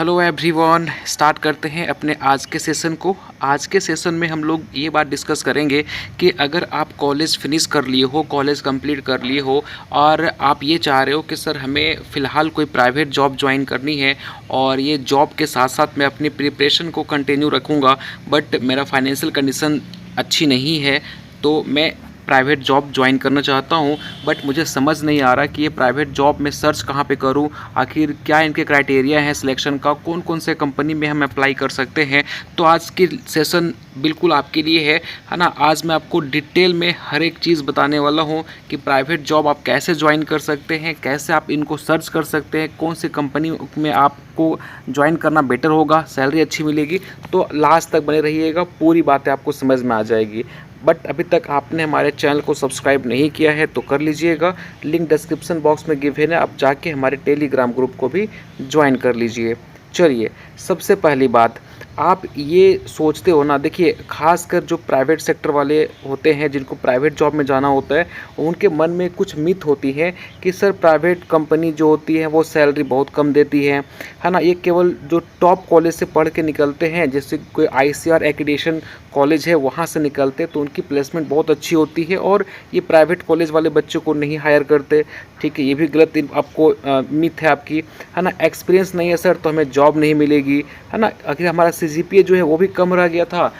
Hello everyone, start करते हैं अपने आज के सेशन को। आज के सेशन में हम लोग ये बात डिस्कस करेंगे कि अगर आप कॉलेज फिनिश कर लिए हो, कॉलेज कंप्लीट कर लिए हो और आप ये चाह रहे हो कि सर हमें फ़िलहाल कोई प्राइवेट जॉब ज्वाइन करनी है और ये जॉब के साथ साथ मैं अपनी प्रिपरेशन को कंटिन्यू रखूँगा, बट मेरा फाइनेंशियल कंडीशन अच्छी नहीं है, तो मैं प्राइवेट जॉब ज्वाइन करना चाहता हूँ। बट मुझे समझ नहीं आ रहा कि ये प्राइवेट जॉब में सर्च कहाँ पे करूँ, आखिर क्या इनके क्राइटेरिया हैं सिलेक्शन का, कौन कौन से कंपनी में हम अप्लाई कर सकते हैं। तो आज की सेशन बिल्कुल आपके लिए है ना। आज मैं आपको डिटेल में हर एक चीज़ बताने वाला हूँ कि प्राइवेट जॉब आप कैसे ज्वाइन कर सकते हैं, कैसे आप इनको सर्च कर सकते हैं, कौन सी कंपनी में आपको ज्वाइन करना बेटर होगा, सैलरी अच्छी मिलेगी। तो लास्ट तक बने रहिएगा, पूरी बातें आपको समझ में आ जाएगी। बट अभी तक आपने हमारे चैनल को सब्सक्राइब नहीं किया है तो कर लीजिएगा, लिंक डिस्क्रिप्शन बॉक्स में गिवन है, आप जाके हमारे टेलीग्राम ग्रुप को भी ज्वाइन कर लीजिए। चलिए, सबसे पहली बात, आप ये सोचते हो ना, देखिए खासकर जो प्राइवेट सेक्टर वाले होते हैं जिनको प्राइवेट जॉब में जाना होता है, उनके मन में कुछ मिथ होती है कि सर प्राइवेट कंपनी जो होती है वो सैलरी बहुत कम देती है ना। ये केवल जो टॉप कॉलेज से पढ़ के निकलते हैं, जैसे कोई ICR एक्रीडेशन कॉलेज है वहाँ से निकलते तो उनकी प्लेसमेंट बहुत अच्छी होती है और ये प्राइवेट कॉलेज वाले बच्चों को नहीं हायर करते। ठीक है, ये भी गलत आपको मिथ है आपकी, है ना। एक्सपीरियंस नहीं है सर तो हमें जॉब नहीं मिलेगी, है ना। अगर हमारा CGPA जो है वो भी कम रह गया था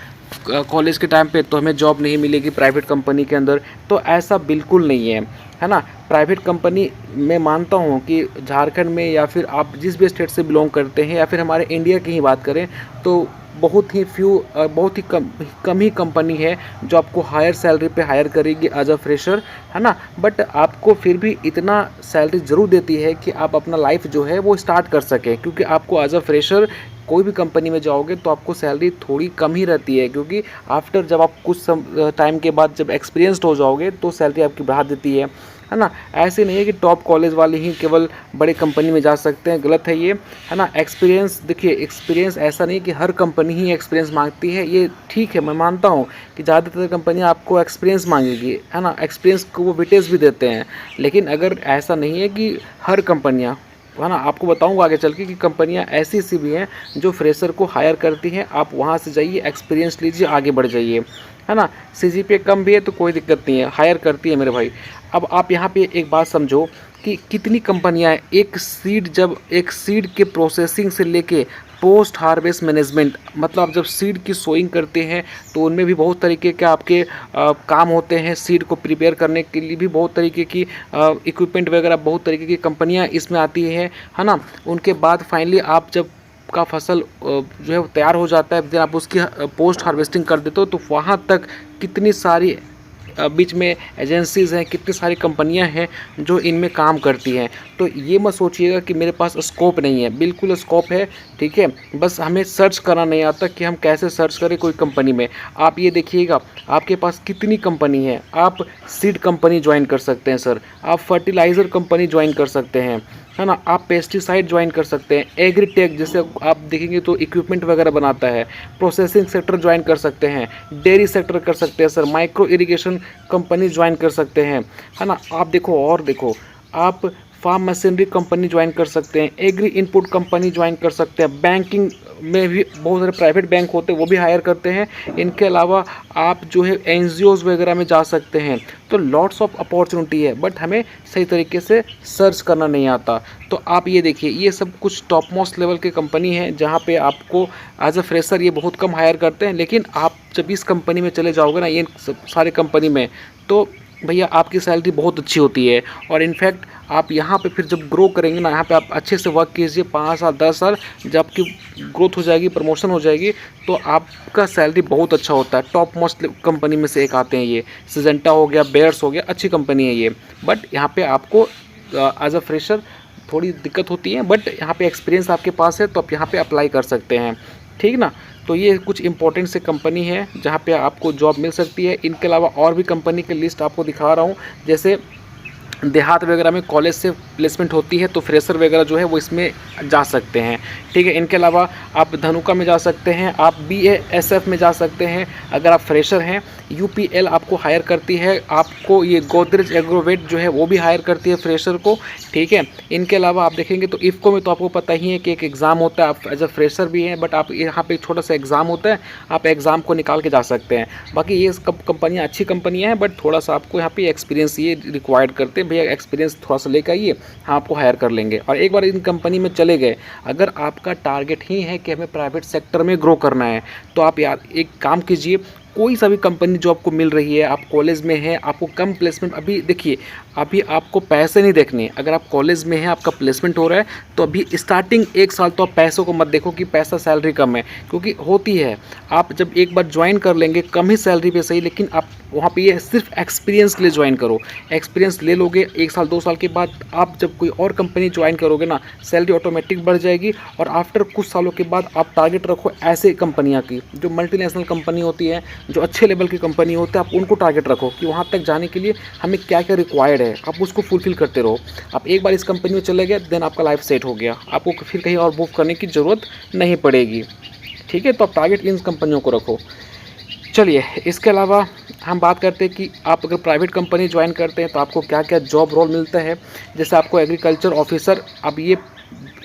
कॉलेज के टाइम पे तो हमें जॉब नहीं मिलेगी प्राइवेट कंपनी के अंदर, तो ऐसा बिल्कुल नहीं है ना। प्राइवेट कंपनी मैं मानता हूँ कि झारखंड में या फिर आप जिस भी स्टेट से बिलोंग करते हैं या फिर हमारे इंडिया की ही बात करें तो बहुत ही कम ही कंपनी है जो आपको हायर सैलरी पे हायर करेगी एज अ फ्रेशर, है ना। बट आपको फिर भी इतना सैलरी ज़रूर देती है कि आप अपना लाइफ जो है वो स्टार्ट कर सकें, क्योंकि आपको एज अ फ्रेशर कोई भी कंपनी में जाओगे तो आपको सैलरी थोड़ी कम ही रहती है, क्योंकि आफ्टर जब आप कुछ टाइम के बाद जब एक्सपीरियंस्ड हो जाओगे तो सैलरी आपकी बढ़ा देती है ना। ऐसे नहीं है कि टॉप कॉलेज वाले ही केवल बड़े कंपनी में जा सकते हैं, गलत है ये, है ना। एक्सपीरियंस, देखिए एक्सपीरियंस ऐसा नहीं कि हर कंपनी ही एक्सपीरियंस मांगती है, ये ठीक है, मैं मानता हूँ कि ज़्यादातर कंपनियाँ आपको एक्सपीरियंस मांगेगी, है ना। एक्सपीरियंस को वो वेटेज भी देते हैं, लेकिन अगर ऐसा नहीं है कि हर कंपनियाँ, है ना। आपको बताऊंगा आगे चल के कि कंपनियां ऐसी भी हैं जो फ्रेशर को हायर करती हैं, आप वहां से जाइए, एक्सपीरियंस लीजिए, आगे बढ़ जाइए, है ना। CGPA कम भी है तो कोई दिक्कत नहीं है, हायर करती है मेरे भाई। अब आप यहाँ पे एक बात समझो कि कितनी कंपनियां हैं, एक सीड के प्रोसेसिंग से लेके पोस्ट हार्वेस्ट मैनेजमेंट, मतलब आप जब सीड की सोइंग करते हैं तो उनमें भी बहुत तरीके के आपके काम होते हैं। सीड को प्रिपेयर करने के लिए भी बहुत तरीके की इक्विपमेंट वगैरह, बहुत तरीके की कंपनियां इसमें आती है ना। उनके बाद फाइनली आप जब का फसल जो है वो तैयार हो जाता है, फिर आप उसकी पोस्ट हार्वेस्टिंग कर देते हो, तो वहाँ तक कितनी सारी बीच में एजेंसीज़ हैं, कितनी सारी कंपनियां हैं जो इनमें काम करती हैं। तो ये मत सोचिएगा कि मेरे पास स्कोप नहीं है, बिल्कुल स्कोप है, ठीक है। बस हमें सर्च करना नहीं आता कि हम कैसे सर्च करें कोई कंपनी में। आप ये देखिएगा आपके पास कितनी कंपनी है। आप सीड कंपनी ज्वाइन कर सकते हैं सर, आप फर्टिलाइज़र कंपनी ज्वाइन कर सकते हैं, है ना। आप पेस्टिसाइड ज्वाइन कर सकते हैं, एग्रीटेक जैसे आप देखेंगे तो इक्विपमेंट वगैरह बनाता है, प्रोसेसिंग सेक्टर ज्वाइन कर सकते हैं, डेयरी सेक्टर कर सकते हैं sir, micro irrigation company join कर सकते हैं, है ना। आप देखो आप फार्म मशीनरी कंपनी ज्वाइन कर सकते हैं, एग्री इनपुट कंपनी ज्वाइन कर सकते हैं, बैंकिंग में भी बहुत सारे प्राइवेट बैंक होते हैं वो भी हायर करते हैं। इनके अलावा आप जो है NGOs वगैरह में जा सकते हैं। तो लॉट्स ऑफ अपॉर्चुनिटी है, बट हमें सही तरीके से सर्च करना नहीं आता। तो आप ये देखिए, ये सब कुछ टॉप मोस्ट लेवल के कंपनी है जहाँ पे आपको एज अ फ्रेशर ये बहुत कम हायर करते हैं, लेकिन आप जब इस कंपनी में चले जाओगे ना, ये सारे कंपनी में, तो भैया आपकी सैलरी बहुत अच्छी होती है। और इनफैक्ट आप यहाँ पे फिर जब ग्रो करेंगे ना, यहाँ पे आप अच्छे से वर्क कीजिए 5 साल 10 साल, जब आपकी ग्रोथ हो जाएगी, प्रमोशन हो जाएगी, तो आपका सैलरी बहुत अच्छा होता है। टॉप मोस्ट कंपनी में से एक आते हैं ये, सिजेंटा हो गया, बेयर्स हो गया, अच्छी कंपनी है ये। बट यहाँ पे आपको एज अ फ्रेशर थोड़ी दिक्कत होती है, बट यहाँ पे एक्सपीरियंस आपके पास है तो आप यहाँ पे अप्लाई कर सकते हैं, ठीक ना। तो ये कुछ इंपॉर्टेंट से कंपनी है जहाँ पे आपको जॉब मिल सकती है। इनके अलावा और भी कंपनी की लिस्ट आपको दिखा रहा हूँ, जैसे देहात वगैरह में कॉलेज से प्लेसमेंट होती है तो फ्रेशर वगैरह जो है वो इसमें जा सकते हैं, ठीक है। इनके अलावा आप धनुका में जा सकते हैं, आप BASF में जा सकते हैं अगर आप फ्रेशर हैं। UPL आपको हायर करती है, आपको ये गोदरेज एग्रोवेट जो है वो भी हायर करती है फ्रेशर को, ठीक है। इनके अलावा आप देखेंगे तो इफ़को में तो आपको पता ही है कि एक एग्ज़ाम होता है, आप एज अ फ्रेशर भी हैं बट आप यहाँ पे एक छोटा सा एग्ज़ाम होता है, आप एग्ज़ाम को निकाल के जा सकते हैं। बाकी ये कंपनियाँ अच्छी कंपनियाँ हैं बट थोड़ा सा आपको यहाँ पे एक्सपीरियंस ये रिक्वायर्ड करते हैं, भैया एक्सपीरियंस थोड़ा सा लेकर आइए, हाँ आपको हायर कर लेंगे। और एक बार इन कंपनी में चले गए, अगर आपका टारगेट ही है कि हमें प्राइवेट सेक्टर में ग्रो करना है तो आप यार एक काम कीजिए, कोई सा भी कंपनी जो आपको मिल रही है, आप कॉलेज में हैं, आपको कम प्लेसमेंट, अभी देखिए अभी आपको पैसे नहीं देखने, अगर आप कॉलेज में हैं आपका प्लेसमेंट हो रहा है तो अभी स्टार्टिंग 1 साल तो आप पैसों को मत देखो कि पैसा सैलरी कम है, क्योंकि होती है। आप जब एक बार ज्वाइन कर लेंगे कम ही सैलरी पे सही, लेकिन आप वहाँ पे ये सिर्फ एक्सपीरियंस के लिए ज्वाइन करो, एक्सपीरियंस ले लोगे 1 साल 2 साल के बाद आप जब कोई और कंपनी ज्वाइन करोगे ना, सैलरी ऑटोमेटिक बढ़ जाएगी। और आफ्टर कुछ सालों के बाद आप टारगेट रखो ऐसे कंपनियाँ की जो मल्टीनेशनल कंपनी होती है, जो अच्छे लेवल की कंपनी होती है, आप उनको टारगेट रखो कि वहाँ तक जाने के लिए हमें क्या क्या रिक्वायर्ड है, आप उसको फुलफिल करते रहो। आप एक बार इस कंपनी में चले गए देन आपका लाइफ सेट हो गया, आपको फिर कहीं और मूव करने की ज़रूरत नहीं पड़ेगी, ठीक है। तो आप टारगेट इन कंपनियों को रखो। चलिए इसके अलावा हम बात करते हैं कि आप अगर प्राइवेट कंपनी ज्वाइन करते हैं तो आपको क्या क्या जॉब रोल मिलता है। जैसे आपको एग्रीकल्चर ऑफिसर, अब ये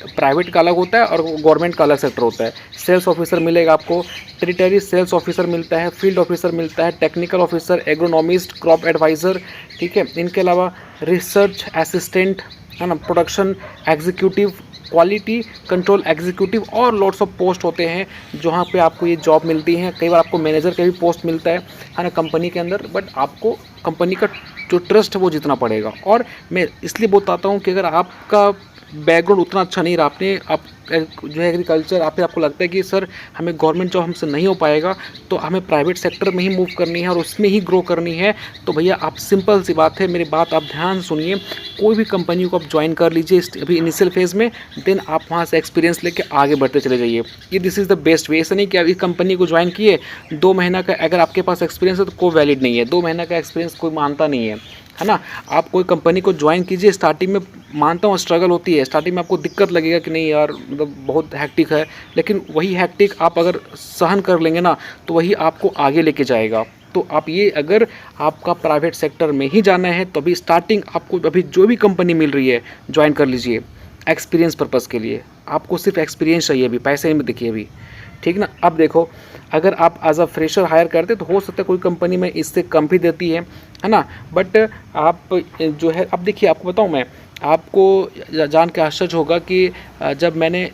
प्राइवेट का अलग होता है और गवर्नमेंट का अलग सेक्टर होता है। सेल्स ऑफिसर मिलेगा आपको, टेरिटरी सेल्स ऑफिसर मिलता है, फील्ड ऑफिसर मिलता है, technical officer, agronomist, crop adviser, ठीक है। इनके अलावा रिसर्च असिस्टेंट है ना, production executive, quality control executive और लॉट्स ऑफ पोस्ट होते हैं जहाँ पे आपको ये जॉब मिलती हैं। कई बार आपको मैनेजर का भी पोस्ट मिलता है ना कंपनी के अंदर, बट आपको कंपनी का जो ट्रस्ट है वो जीतना पड़ेगा। और मैं इसलिए बताता हूँ कि अगर आपका बैकग्राउंड उतना अच्छा नहीं रहा, आपने आप जो है एग्रीकल्चर, आप आपको लगता है कि सर हमें गवर्नमेंट जॉब हमसे नहीं हो पाएगा तो हमें प्राइवेट सेक्टर में ही मूव करनी है और उसमें ही ग्रो करनी है, तो भैया आप सिंपल सी बात है, मेरी बात आप ध्यान से सुनिए, कोई भी कंपनी को आप ज्वाइन कर लीजिए अभी इनिशियल फेज़ में, देन आप वहाँ से एक्सपीरियंस लेके आगे बढ़ते चले जाइए। ये this is the best way. ऐसा नहीं कि आप इस कंपनी को ज्वाइन किए 2 महीना का अगर आपके पास एक्सपीरियंस है तो कोई वैलिड नहीं है, 2 महीना का एक्सपीरियंस कोई मानता नहीं है ना। आप कोई कंपनी को ज्वाइन कीजिए, स्टार्टिंग में मानता हूँ स्ट्रगल होती है, स्टार्टिंग में आपको दिक्कत लगेगा कि नहीं यार मतलब बहुत हैक्टिक है, लेकिन वही हैक्टिक आप अगर सहन कर लेंगे ना तो वही आपको आगे लेके जाएगा। तो आप ये, अगर आपका प्राइवेट सेक्टर में ही जाना है तो अभी स्टार्टिंग आपको अभी जो भी कंपनी मिल रही है ज्वाइन कर लीजिए एक्सपीरियंस पर्पज़ के लिए। आपको सिर्फ एक्सपीरियंस चाहिए अभी, पैसे में देखिए अभी, ठीक ना। अब देखो अगर आप एज अ फ्रेशर हायर करते तो हो सकता है कोई कंपनी में इससे कम भी देती है ना, बट आप जो है, अब देखिए आपको बताऊं मैं, आपको जान के आश्चर्य होगा कि जब मैंने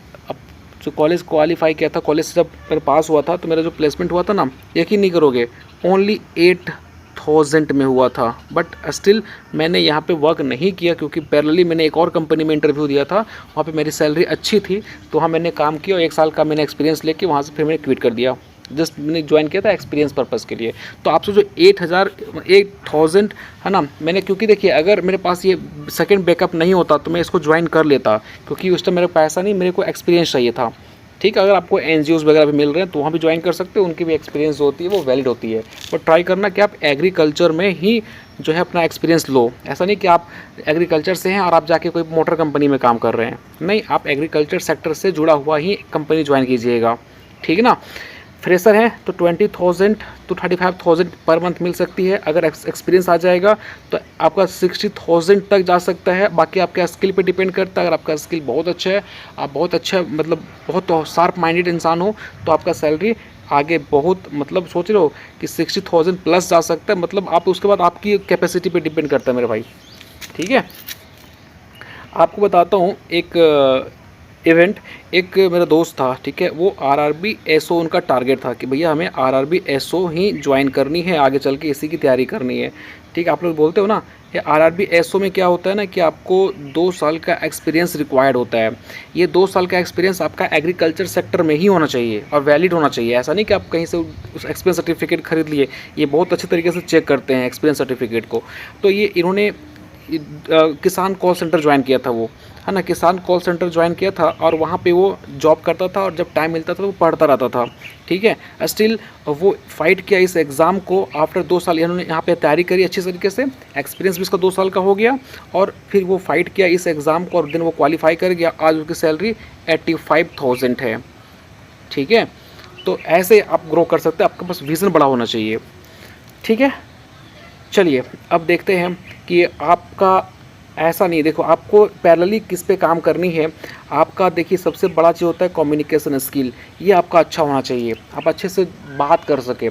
जो कॉलेज क्वालिफाई किया था, कॉलेज से जब मेरे पास हुआ था तो मेरा जो प्लेसमेंट हुआ था ना, यकीन नहीं करोगे ओनली 8,000 में हुआ था। बट स्टिल मैंने यहाँ पे वर्क नहीं किया क्योंकि पैरेलली मैंने एक और कंपनी में इंटरव्यू दिया था, वहाँ पे मेरी सैलरी अच्छी थी तो वहाँ मैंने काम किया और 1 साल का मैंने एक्सपीरियंस लेके वहाँ से फिर मैंने क्विट कर दिया। जस्ट मैंने ज्वाइन किया था एक्सपीरियंस पर्पज़ के लिए। तो आपसे जो 8,000 है ना, मैंने क्योंकि देखिए अगर मेरे पास ये सेकंड बैकअप नहीं होता तो मैं इसको ज्वाइन कर लेता, क्योंकि उस टाइम मेरा पैसा नहीं, मेरे को एक्सपीरियंस चाहिए था, ठीक है। अगर आपको NGOs वगैरह भी मिल रहे हैं तो वहाँ भी ज्वाइन कर सकते हो, उनकी भी एक्सपीरियंस होती है वो वैलिड होती है। बट ट्राई करना कि आप एग्रीकल्चर में ही जो है अपना एक्सपीरियंस लो। ऐसा नहीं कि आप एग्रीकल्चर से हैं और आप जाके कोई मोटर कंपनी में काम कर रहे हैं, नहीं, आप एग्रीकल्चर सेक्टर से जुड़ा हुआ ही कंपनी ज्वाइन कीजिएगा, ठीक है ना। फ्रेशर हैं तो 20,000 to 35,000 पर मंथ मिल सकती है। अगर एक्सपीरियंस आ जाएगा तो आपका 60,000 तक जा सकता है। बाकी आपके स्किल पे डिपेंड करता है। अगर आपका स्किल बहुत अच्छा है, आप बहुत अच्छा मतलब बहुत शार्प माइंडेड इंसान हो तो आपका सैलरी आगे बहुत मतलब सोच रहे हो कि 60,000 प्लस जा सकता है। मतलब आप उसके बाद आपकी कैपेसिटी पे डिपेंड करता है मेरे भाई, ठीक है। आपको बताता हूँ एक इवेंट, एक मेरा दोस्त था, ठीक है, वो RRB SO उनका टारगेट था कि भैया हमें RRB SO ही ज्वाइन करनी है, आगे चल के इसी की तैयारी करनी है, ठीक है। आप लोग बोलते हो ना, ये RRB SO में क्या होता है ना कि आपको 2 साल का एक्सपीरियंस रिक्वायर्ड होता है। ये 2 साल का एक्सपीरियंस आपका एग्रीकल्चर सेक्टर में ही होना चाहिए और वैलिड होना चाहिए। ऐसा नहीं कि आप कहीं से उस एक्सपीरियंस सर्टिफिकेट खरीद लिए, ये बहुत अच्छे तरीके से चेक करते हैं एक्सपीरियंस सर्टिफिकेट को। तो ये इन्होंने किसान कॉल सेंटर ज्वाइन किया था वो, है ना, किसान कॉल सेंटर ज्वाइन किया था और वहाँ पे वो जॉब करता था और जब टाइम मिलता था तो वो पढ़ता रहता था, ठीक है। स्टिल वो फाइट किया इस एग्ज़ाम को। आफ्टर 2 साल इन्होंने यहाँ पे तैयारी करी अच्छी तरीके से, एक्सपीरियंस भी इसका 2 साल का हो गया और फिर वो फाइट किया इस एग्ज़ाम को और दिन वो क्वालिफाई कर गया। आज उसकी सैलरी 85,000 है, ठीक है। तो ऐसे आप ग्रो कर सकते हैं, आपके पास विज़न बड़ा होना चाहिए, ठीक है। चलिए अब देखते हैं कि आपका ऐसा नहीं, देखो आपको पैरेलली किस पे काम करनी है। आपका देखिए सबसे बड़ा चीज़ होता है कम्युनिकेशन स्किल, ये आपका अच्छा होना चाहिए, आप अच्छे से बात कर सकें,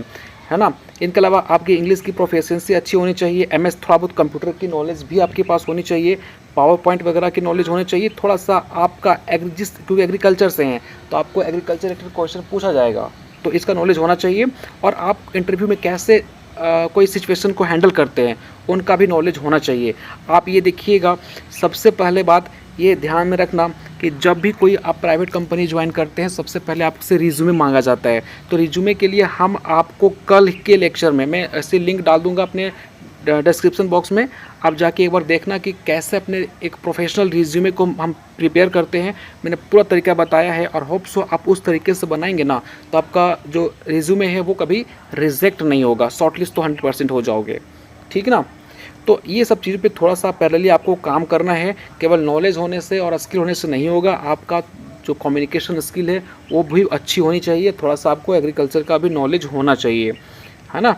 है ना। इनके अलावा आपकी इंग्लिश की प्रोफिशिएंसी अच्छी होनी चाहिए, एमएस थोड़ा बहुत कंप्यूटर की नॉलेज भी आपके पास होनी चाहिए, पावर पॉइंट वगैरह की नॉलेज होनी चाहिए। थोड़ा सा आपका क्योंकि एग्रीकल्चर से हैं तो आपको एग्रीकल्चर रिलेटेड क्वेश्चन पूछा जाएगा, तो इसका नॉलेज होना चाहिए। और आप इंटरव्यू में कैसे कोई सिचुएशन को हैंडल करते हैं उनका भी नॉलेज होना चाहिए। आप ये देखिएगा, सबसे पहले बात ये ध्यान में रखना कि जब भी कोई आप प्राइवेट कंपनी ज्वाइन करते हैं सबसे पहले आपसे रिज्यूमे मांगा जाता है। तो रिज्यूमे के लिए हम आपको कल के लेक्चर में मैं ऐसे लिंक डाल दूंगा अपने डिस्क्रिप्शन बॉक्स में, आप जाके एक बार देखना कि कैसे अपने एक प्रोफेशनल रिज्यूमे को हम प्रिपेयर करते हैं। मैंने पूरा तरीका बताया है और होप सो आप उस तरीके से बनाएंगे ना तो आपका जो रिज्यूमे है वो कभी रिजेक्ट नहीं होगा, शॉर्टलिस्ट तो 100% हो जाओगे, ठीक ना। तो ये सब चीज़ों पे थोड़ा सा पैरेलली आपको काम करना है, केवल नॉलेज होने से और स्किल होने से नहीं होगा। आपका जो कम्युनिकेशन स्किल है वो भी अच्छी होनी चाहिए, थोड़ा सा आपको एग्रीकल्चर का भी नॉलेज होना चाहिए, है ना।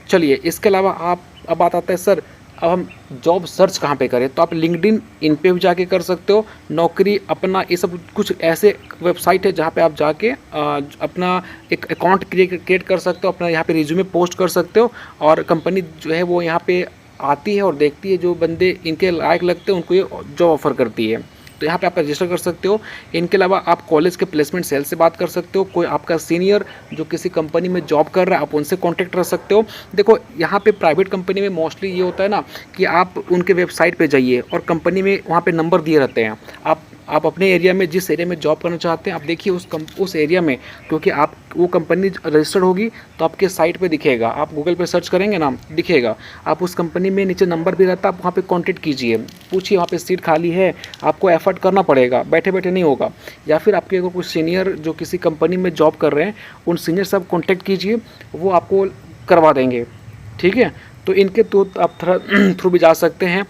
चलिए इसके अलावा आप अब बात आता है सर अब हम जॉब सर्च कहाँ पे करें, तो आप लिंक्डइन इन पे भी जाके कर सकते हो, नौकरी अपना, ये सब कुछ ऐसे वेबसाइट है जहाँ पे आप जाके अपना एक अकाउंट क्रिएट कर सकते हो, अपना यहाँ पे रिज्यूमे पोस्ट कर सकते हो और कंपनी जो है वो यहाँ पे आती है और देखती है जो बंदे इनके लायक लगते हैं उनको ये जॉब ऑफर करती है, तो यहाँ पे आप रजिस्टर कर सकते हो। इनके अलावा आप कॉलेज के प्लेसमेंट सेल से बात कर सकते हो, कोई आपका सीनियर जो किसी कंपनी में जॉब कर रहा है आप उनसे कांटेक्ट कर सकते हो। देखो यहाँ पे प्राइवेट कंपनी में मोस्टली ये होता है ना कि आप उनके वेबसाइट पे जाइए और कंपनी में वहाँ पे नंबर दिए रहते हैं, आप अपने एरिया में जिस एरिया में जॉब करना चाहते हैं आप देखिए उस एरिया में, क्योंकि आप वो कंपनी रजिस्टर्ड होगी तो आपके साइट पे दिखेगा, आप गूगल पे सर्च करेंगे ना दिखेगा, आप उस कंपनी में नीचे नंबर भी रहता है, आप वहाँ पे कांटेक्ट कीजिए, पूछिए वहाँ पे सीट खाली है, आपको एफर्ट करना पड़ेगा, बैठे बैठे नहीं होगा। या फिर आपके अगर कुछ सीनियर जो किसी कंपनी में जॉब कर रहे हैं उन सीनियर से आप कॉन्टैक्ट कीजिए, वो आपको करवा देंगे, ठीक है। तो इनके तो आप थ्रू भी जा सकते हैं।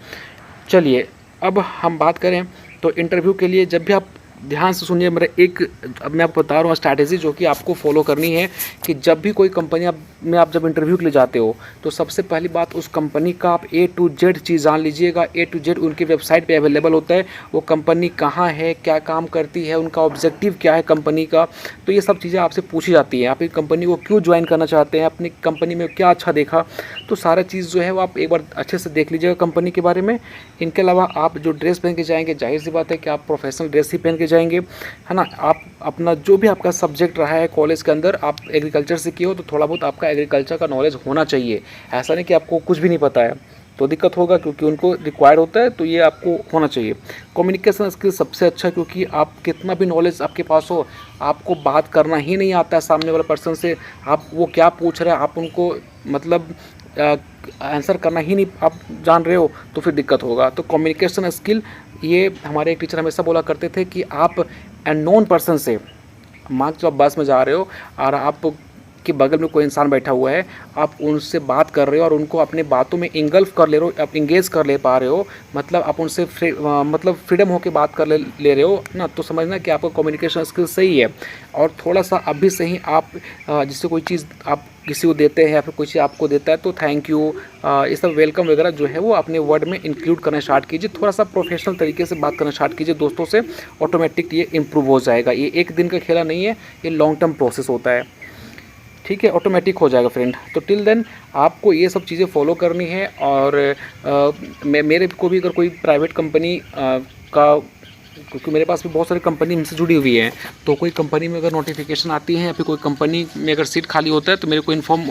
चलिए अब हम बात करें तो इंटरव्यू के लिए जब भी आप ध्यान से सुनिए मेरा एक, अब मैं आपको बता रहा हूँ स्ट्रैटेजी जो कि आपको फॉलो करनी है कि जब भी कोई कंपनी में आप जब इंटरव्यू के लिए जाते हो तो सबसे पहली बात उस कंपनी का आप A to Z चीज़ जान लीजिएगा। A to Z उनकी वेबसाइट पे अवेलेबल होता है, वो कंपनी कहाँ है, क्या काम करती है, उनका ऑब्जेक्टिव क्या है कंपनी का, तो ये सब चीज़ें आपसे पूछी जाती हैं। आप एक कंपनी को क्यों ज्वाइन करना चाहते हैं, अपनी कंपनी में क्या अच्छा देखा, तो सारा चीज़ जो है वो आप एक बार अच्छे से देख लीजिएगा कंपनी के बारे में। इनके अलावा आप जो ड्रेस पहन के जाएंगे जाहिर सी बात है कि आप प्रोफेशनल ड्रेस ही पहन के जाएंगे, है ना। आप अपना जो भी आपका सब्जेक्ट रहा है कॉलेज के अंदर, आप एग्रीकल्चर से किए हो तो थोड़ा बहुत आपका एग्रीकल्चर का नॉलेज होना चाहिए। ऐसा नहीं कि आपको कुछ भी नहीं पता है तो दिक्कत होगा, क्योंकि उनको रिक्वायर्ड होता है, तो ये आपको होना चाहिए। कम्युनिकेशन स्किल सबसे अच्छा, क्योंकि आप कितना भी नॉलेज आपके पास हो आपको बात करना ही नहीं आता है सामने वाले पर्सन से, आप वो क्या पूछ रहे हैं आप उनको मतलब आंसर करना ही नहीं आप जान रहे हो तो फिर दिक्कत होगा। तो कम्युनिकेशन स्किल, ये हमारे एक टीचर हमेशा बोला करते थे कि आप अननोन पर्सन से, मान के आप बस में जा रहे हो और आप के बगल में कोई इंसान बैठा हुआ है, आप उनसे बात कर रहे हो और उनको अपने बातों में इंगल्फ कर ले रहे हो, आप इंगेज कर ले पा रहे हो, मतलब आप उनसे मतलब फ्रीडम होकर बात कर ले रहे हो ना, तो समझना कि आपका कम्युनिकेशन स्किल सही है। और थोड़ा सा अभी से ही आप जिससे कोई चीज़ आप किसी को देते हैं या फिर कोई चीज़ आपको देता है तो थैंक यू, ये सब वेलकम वगैरह जो है वो अपने वर्ड में इंक्लूड करना स्टार्ट कीजिए। थोड़ा सा प्रोफेशनल तरीके से बात करना स्टार्ट कीजिए दोस्तों से, ऑटोमेटिक ये इम्प्रूव हो जाएगा। ये एक दिन का खेला नहीं है, ये लॉन्ग टर्म प्रोसेस होता है, ठीक है, ऑटोमेटिक हो जाएगा फ्रेंड। तो टिल देन आपको ये सब चीज़ें फॉलो करनी है। और मेरे को भी अगर कोई प्राइवेट कंपनी का, क्योंकि मेरे पास भी बहुत सारी कंपनी हमसे जुड़ी हुई है, तो कोई कंपनी में अगर नोटिफिकेशन आती है या फिर कोई कंपनी में अगर सीट खाली होता है तो मेरे को इन्फॉर्म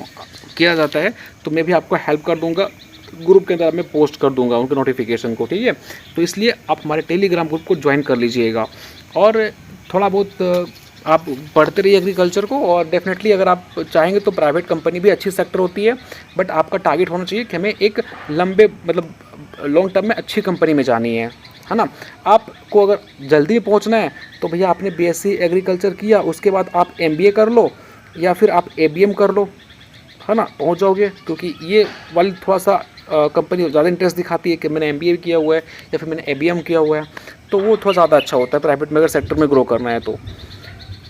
किया जाता है, तो मैं भी आपको हेल्प कर दूंगा, ग्रुप के अंदर मैं पोस्ट कर दूंगा उनके नोटिफिकेशन को, ठीक है। तो इसलिए आप हमारे टेलीग्राम ग्रुप को ज्वाइन कर लीजिएगा और थोड़ा बहुत आप पढ़ते रहिए एग्रीकल्चर को। और डेफिनेटली अगर आप चाहेंगे तो प्राइवेट कंपनी भी अच्छी सेक्टर होती है, बट आपका टारगेट होना चाहिए कि हमें एक लंबे मतलब लॉन्ग टर्म में अच्छी कंपनी में जानी है ना। आपको अगर जल्दी पहुंचना है तो भैया आपने बीएससी एग्रीकल्चर किया, उसके बाद आप एमबीए कर लो या फिर आप एबीएम कर लो, है ना, पहुंच जाओगे। क्योंकि ये वाली थोड़ा सा कंपनी ज़्यादा इंटरेस्ट दिखाती है कि मैंने एमबीए किया हुआ है या फिर मैंने एबीएम किया हुआ है, तो वो थोड़ा ज़्यादा अच्छा होता है प्राइवेट में अगर सेक्टर में ग्रो करना है तो।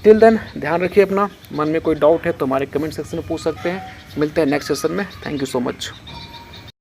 टिल देन ध्यान रखिए अपना, मन में कोई डाउट है तो हमारे कमेंट सेक्शन में पूछ सकते हैं। मिलते हैं नेक्स्ट सेशन में। Thank you so much.